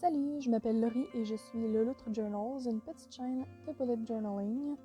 Salut, je m'appelle Laurie et je suis le Loutre Journals, une petite chaîne de bullet journaling.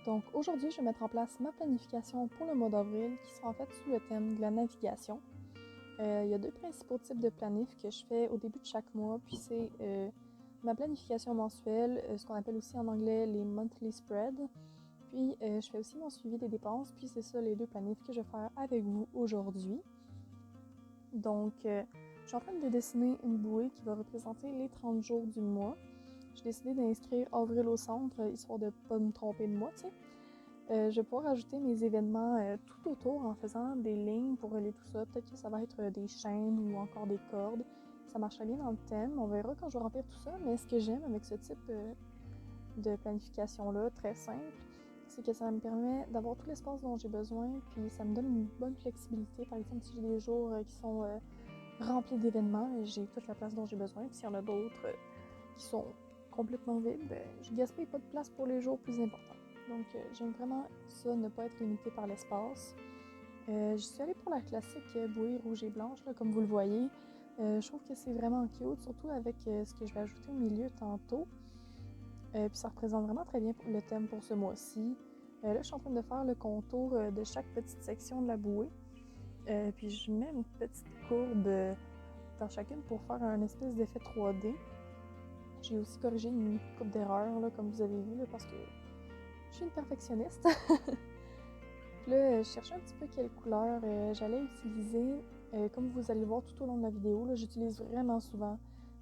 Donc aujourd'hui, je vais mettre en place ma planification pour le mois d'avril qui sera en fait sous le thème de la navigation. Il y a deux principaux types de planifs que je fais au début de chaque mois, puis c'est ma planification mensuelle, ce qu'on appelle aussi en anglais les monthly spreads. Puis je fais aussi mon suivi des dépenses, puis c'est ça les deux planifs que je vais faire avec vous aujourd'hui. Donc, je suis en train de dessiner une bouée qui va représenter les 30 jours du mois. J'ai décidé d'inscrire avril au centre, histoire de ne pas me tromper de mois, tu sais. Je vais pouvoir ajouter mes événements tout autour en faisant des lignes pour relier tout ça. Peut-être que ça va être des chaînes ou encore des cordes. Ça marcherait bien dans le thème. On verra quand je vais remplir tout ça. Mais ce que j'aime avec ce type de planification-là, très simple, c'est que ça me permet d'avoir tout l'espace dont j'ai besoin, puis ça me donne une bonne flexibilité. Par exemple, si j'ai des jours qui sont remplis d'événements, j'ai toute la place dont j'ai besoin. Puis s'il y en a d'autres qui sont complètement vides, ben, je gaspille pas de place pour les jours plus importants. Donc j'aime vraiment ça, ne pas être limité par l'espace. Je suis allée pour la classique bouée rouge et blanche, là, comme vous le voyez. Je trouve que c'est vraiment cute, surtout avec ce que je vais ajouter au milieu tantôt. Puis ça représente vraiment très bien le thème pour ce mois-ci. Là, je suis en train de faire le contour de chaque petite section de la bouée. Puis je mets une petite courbe dans chacune pour faire un espèce d'effet 3D. J'ai aussi corrigé une coupe d'erreurs, comme vous avez vu, là, parce que je suis une perfectionniste. Puis là, je cherchais un petit peu quelle couleur j'allais utiliser. Comme vous allez le voir tout au long de la vidéo, là, j'utilise vraiment souvent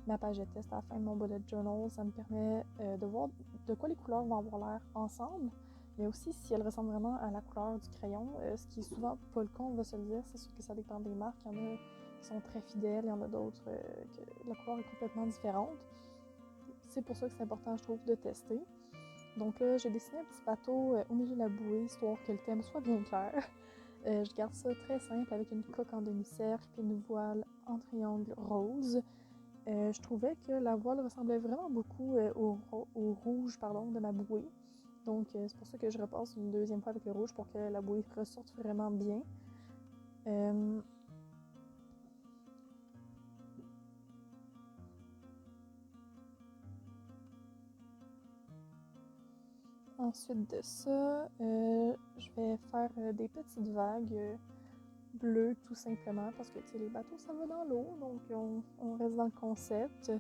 ma page de test à la fin de mon bullet journal. Ça me permet de voir de quoi les couleurs vont avoir l'air ensemble, mais aussi si elles ressemblent vraiment à la couleur du crayon, ce qui est souvent pas le cas, on va se le dire. C'est sûr que ça dépend des marques. Il y en a qui sont très fidèles, il y en a d'autres que la couleur est complètement différente. C'est pour ça que c'est important, je trouve, de tester. Donc là, j'ai dessiné un petit bateau au milieu de la bouée, histoire que le thème soit bien clair. Je garde ça très simple avec une coque en demi-cercle puis une voile en triangle rose. Je trouvais que la voile ressemblait vraiment beaucoup au rouge de ma bouée. Donc c'est pour ça que je repasse une deuxième fois avec le rouge pour que la bouée ressorte vraiment bien. Ensuite de ça, je vais faire des petites vagues bleues tout simplement parce que les bateaux ça va dans l'eau, donc on reste dans le concept.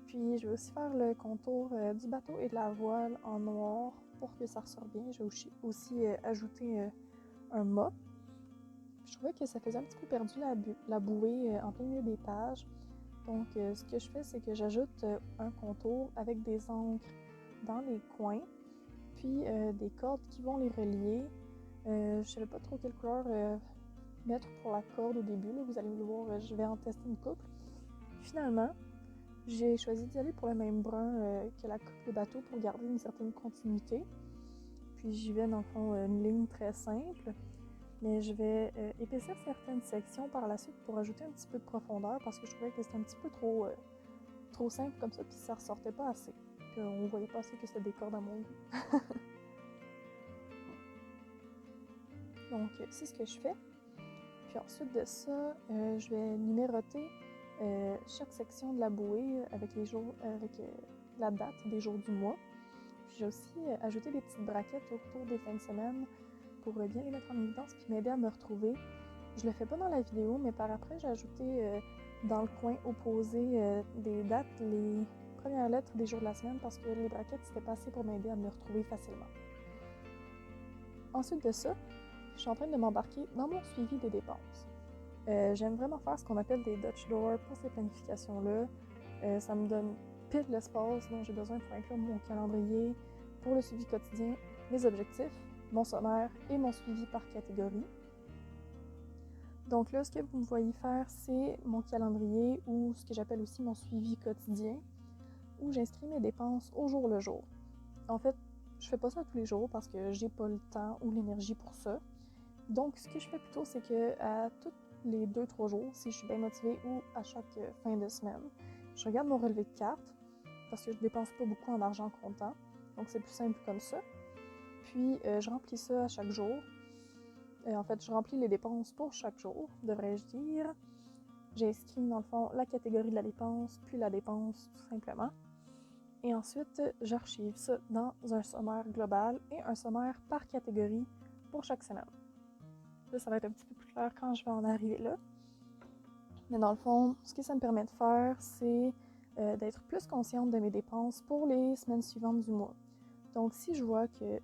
Puis je vais aussi faire le contour du bateau et de la voile en noir pour que ça ressorte bien. Je vais aussi ajouter un mât. Je trouvais que ça faisait un petit peu perdu la bouée en plein milieu des pages. Donc ce que je fais, c'est que j'ajoute un contour avec des encres dans les coins, puis des cordes qui vont les relier. Je ne savais pas trop quelle couleur mettre pour la corde au début. Là, vous allez le voir, je vais en tester une couple. Finalement, j'ai choisi d'y aller pour le même brun que la coque de bateau pour garder une certaine continuité. Puis j'y vais dans le fond une ligne très simple, mais je vais épaissir certaines sections par la suite pour ajouter un petit peu de profondeur parce que je trouvais que c'était un petit peu trop simple comme ça, puis ça ressortait pas assez. Puis on voyait pas assez que c'était des cordes à mon goût. Donc c'est ce que je fais. Puis ensuite de ça, je vais numéroter chaque section de la bouée avec les jours, avec la date des jours du mois. Puis j'ai aussi ajouté des petites braquettes autour des fins de semaine pour bien les mettre en évidence puis m'aider à me retrouver. Je le fais pas dans la vidéo, mais par après, j'ai ajouté dans le coin opposé des dates, les premières lettres des jours de la semaine parce que les braquettes, c'était pas assez pour m'aider à me retrouver facilement. Ensuite de ça, je suis en train de m'embarquer dans mon suivi des dépenses. J'aime vraiment faire ce qu'on appelle des Dutch Doors pour ces planifications-là. Ça me donne pile l'espace dont j'ai besoin pour inclure mon calendrier, pour le suivi quotidien, mes objectifs, mon sommaire et mon suivi par catégorie. Donc là, ce que vous me voyez faire, c'est mon calendrier ou ce que j'appelle aussi mon suivi quotidien, où j'inscris mes dépenses au jour le jour. En fait, je fais pas ça tous les jours parce que j'ai pas le temps ou l'énergie pour ça. Donc, ce que je fais plutôt, c'est que à tous les 2-3 jours, si je suis bien motivée ou à chaque fin de semaine, je regarde mon relevé de carte parce que je dépense pas beaucoup en argent comptant. Donc, c'est plus simple comme ça. Puis, je remplis ça à chaque jour. En fait, je remplis les dépenses pour chaque jour, devrais-je dire. j'ai inscrit dans le fond la catégorie de la dépense, puis la dépense tout simplement. Et ensuite, j'archive ça dans un sommaire global et un sommaire par catégorie pour chaque semaine. Là, ça va être un petit peu plus clair quand je vais en arriver là. Mais dans le fond, ce que ça me permet de faire, c'est d'être plus consciente de mes dépenses pour les semaines suivantes du mois. Donc, si je vois que,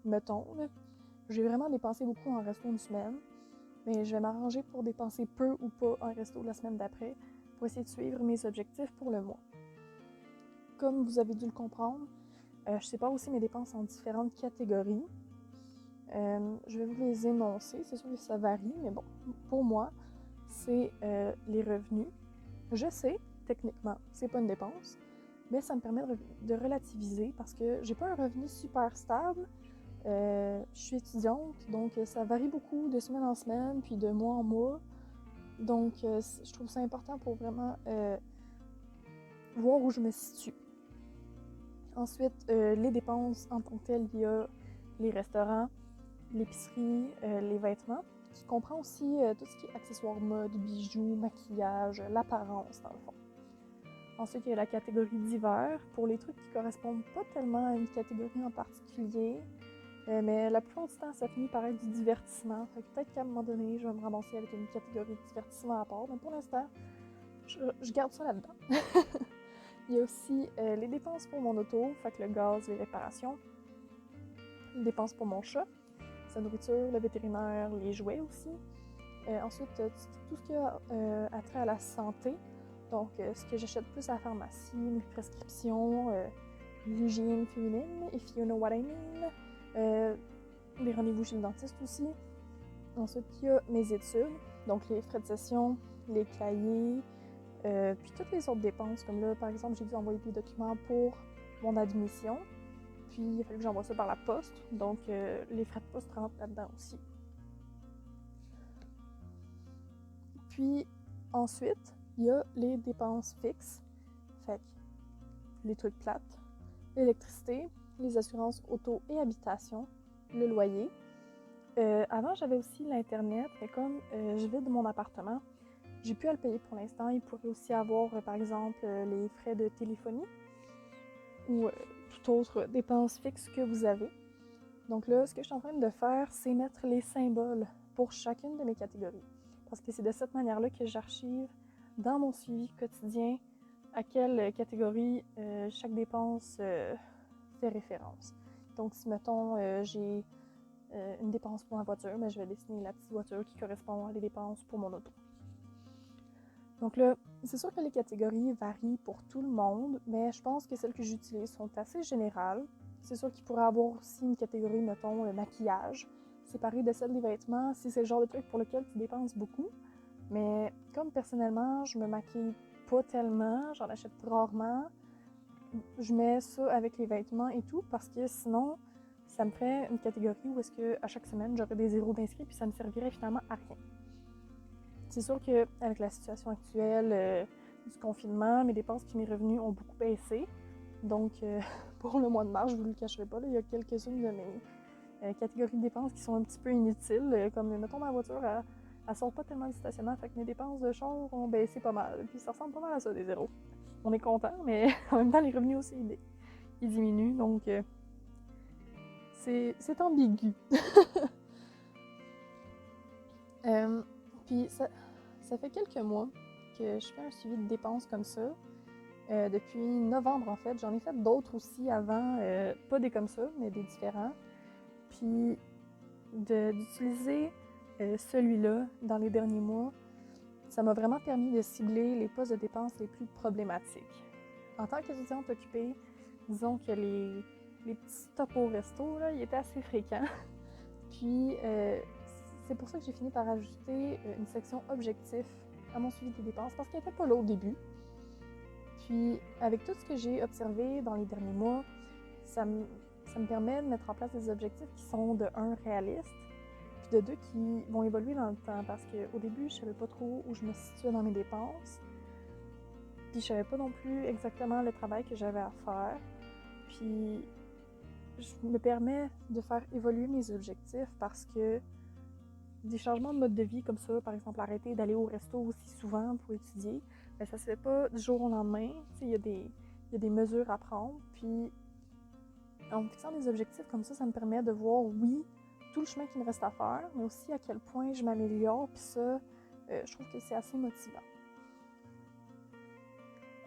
mettons, là, j'ai vraiment dépensé beaucoup en resto une semaine, mais je vais m'arranger pour dépenser peu ou pas en resto la semaine d'après pour essayer de suivre mes objectifs pour le mois. Comme vous avez dû le comprendre, je sépare aussi mes dépenses en différentes catégories. Je vais vous les énoncer, c'est sûr que ça varie, mais bon, pour moi, c'est les revenus. Je sais, techniquement, c'est pas une dépense, mais ça me permet de relativiser parce que j'ai pas un revenu super stable. Je suis étudiante, donc ça varie beaucoup de semaine en semaine, puis de mois en mois. Donc, je trouve ça important pour vraiment voir où je me situe. Ensuite, les dépenses en tant que telles, il y a les restaurants, l'épicerie, les vêtements, qui comprend aussi tout ce qui est accessoires mode, bijoux, maquillage, l'apparence dans le fond. Ensuite, il y a la catégorie d'hiver, pour les trucs qui correspondent pas tellement à une catégorie en particulier, mais la plupart du temps, ça finit par être du divertissement. Fait que peut-être qu'à un moment donné, je vais me ramasser avec une catégorie de divertissement à part, mais pour l'instant, je garde ça là-dedans. Il y a aussi les dépenses pour mon auto, fait que le gaz, les réparations, les dépenses pour mon chat, sa nourriture, le vétérinaire, les jouets aussi. Ensuite, tout ce qui a trait à la santé, donc ce que j'achète plus à la pharmacie, mes prescriptions, l'hygiène féminine, if you know what I mean, les rendez-vous chez le dentiste aussi. Ensuite, il y a mes études, donc les frais de session, les cahiers, puis toutes les autres dépenses, comme là, par exemple, j'ai dû envoyer des documents pour mon admission, puis il a fallu que j'envoie ça par la poste, donc les frais de poste rentrent là-dedans aussi. Puis ensuite, il y a les dépenses fixes, fait que les trucs plates, l'électricité, les assurances auto et habitation, le loyer. Avant, j'avais aussi l'Internet, mais comme je vide mon appartement, j'ai pu à le payer pour l'instant. Il pourrait aussi avoir, par exemple, les frais de téléphonie ou toute autre dépense fixe que vous avez. Donc là, ce que je suis en train de faire, c'est mettre les symboles pour chacune de mes catégories. Parce que c'est de cette manière-là que j'archive dans mon suivi quotidien à quelle catégorie chaque dépense fait référence. Donc si, mettons, j'ai une dépense pour ma voiture, mais je vais dessiner la petite voiture qui correspond à les dépenses pour mon auto. Donc là, c'est sûr que les catégories varient pour tout le monde, mais je pense que celles que j'utilise sont assez générales. C'est sûr qu'il pourrait y avoir aussi une catégorie, mettons, maquillage, séparée de celle des vêtements, si c'est le genre de truc pour lequel tu dépenses beaucoup. Mais comme personnellement, je me maquille pas tellement, j'en achète rarement, je mets ça avec les vêtements et tout, parce que sinon, ça me ferait une catégorie où est-ce que à chaque semaine, j'aurais des zéros d'inscrits, puis ça me servirait finalement à rien. C'est sûr qu'avec la situation actuelle du confinement, mes dépenses et mes revenus ont beaucoup baissé. Donc, pour le mois de mars, je ne vous le cacherai pas, là, il y a quelques-unes de mes catégories de dépenses qui sont un petit peu inutiles. Comme, mettons, ma voiture, elle sort pas tellement du stationnement, fait que mes dépenses de char ont baissé pas mal. Puis ça ressemble pas mal à ça, des zéros. On est content, mais en même temps, les revenus aussi, ils diminuent. Donc, c'est ambigu. Puis ça fait quelques mois que je fais un suivi de dépenses comme ça. Depuis novembre, en fait. J'en ai fait d'autres aussi avant, pas des comme ça, mais des différents. Puis d'utiliser celui-là dans les derniers mois, ça m'a vraiment permis de cibler les postes de dépenses les plus problématiques. En tant qu'étudiante occupée, disons que les petits stops au resto, là, ils étaient assez fréquents. Puis c'est pour ça que j'ai fini par ajouter une section objectif à mon suivi des dépenses, parce qu'elle n'était pas là au début. Puis, avec tout ce que j'ai observé dans les derniers mois, ça me permet de mettre en place des objectifs qui sont de 1, réalistes, puis de 2, qui vont évoluer dans le temps, parce qu'au début, je savais pas trop où je me situais dans mes dépenses, puis je savais pas non plus exactement le travail que j'avais à faire, puis je me permets de faire évoluer mes objectifs parce que des changements de mode de vie comme ça, par exemple arrêter d'aller au resto aussi souvent pour étudier, ben, ça se fait pas du jour au lendemain. Il y a des mesures à prendre. Puis en me fixant des objectifs comme ça me permet de voir, oui, tout le chemin qu'il me reste à faire, mais aussi à quel point je m'améliore. Puis ça, je trouve que c'est assez motivant.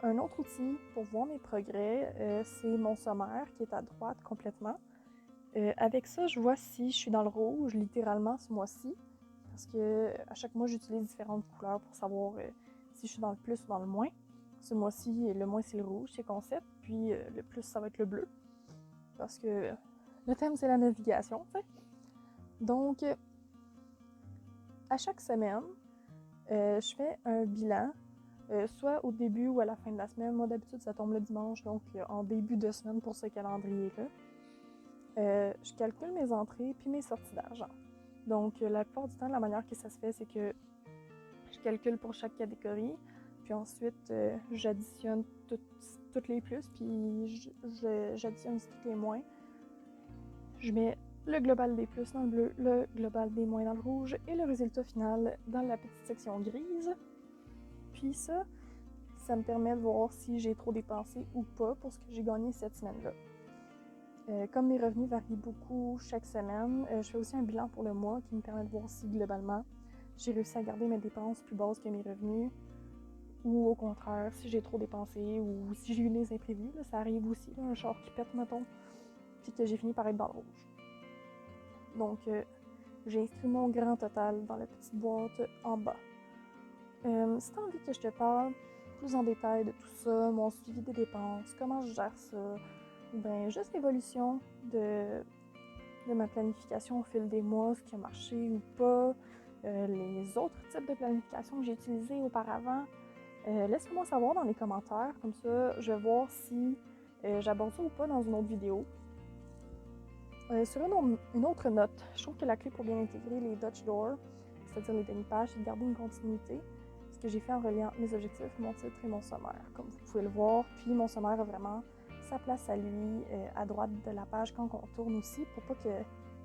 Un autre outil pour voir mes progrès, c'est mon sommaire qui est à droite complètement. Avec ça, je vois si je suis dans le rouge, littéralement, ce mois-ci. Parce que à chaque mois, j'utilise différentes couleurs pour savoir si je suis dans le plus ou dans le moins. Ce mois-ci, le moins, c'est le rouge, c'est concept. Puis le plus, ça va être le bleu. Parce que le thème, c'est la navigation, tu sais. Donc, à chaque semaine, je fais un bilan, soit au début ou à la fin de la semaine. Moi, d'habitude, ça tombe le dimanche, donc en début de semaine pour ce calendrier-là. Je calcule mes entrées puis mes sorties d'argent. Donc, la plupart du temps, la manière que ça se fait, c'est que je calcule pour chaque catégorie, puis ensuite, j'additionne toutes les plus, puis j'additionne aussi toutes les moins. Je mets le global des plus dans le bleu, le global des moins dans le rouge, et le résultat final dans la petite section grise. Puis ça me permet de voir si j'ai trop dépensé ou pas pour ce que j'ai gagné cette semaine-là. Comme mes revenus varient beaucoup chaque semaine, je fais aussi un bilan pour le mois qui me permet de voir si globalement j'ai réussi à garder mes dépenses plus basses que mes revenus, ou au contraire, si j'ai trop dépensé ou si j'ai eu des imprévus. Là, ça arrive aussi, là, un char qui pète, mettons, puis que j'ai fini par être dans le rouge. Donc, j'ai inscrit mon grand total dans la petite boîte en bas. Si tu as envie que je te parle plus en détail de tout ça, mon suivi des dépenses, comment je gère ça, ben juste l'évolution de ma planification au fil des mois, ce qui a marché ou pas, les autres types de planification que j'ai utilisés auparavant, laisse-le-moi savoir dans les commentaires, comme ça je vais voir si j'aborde ça ou pas dans une autre vidéo. Sur une autre note, je trouve que la clé pour bien intégrer les Dutch Door, c'est-à-dire les demi-pages, c'est de garder une continuité. Ce que j'ai fait en reliant mes objectifs, mon titre et mon sommaire, comme vous pouvez le voir. Puis mon sommaire a vraiment sa place à lui, à droite de la page quand on tourne aussi, pour pas que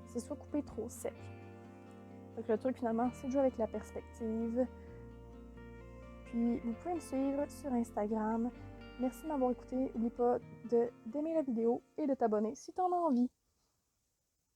ce soit coupé trop sec. Donc le truc finalement, c'est de jouer avec la perspective. Puis vous pouvez me suivre sur Instagram. Merci de m'avoir écouté. N'oublie pas d'aimer la vidéo et de t'abonner si tu en as envie.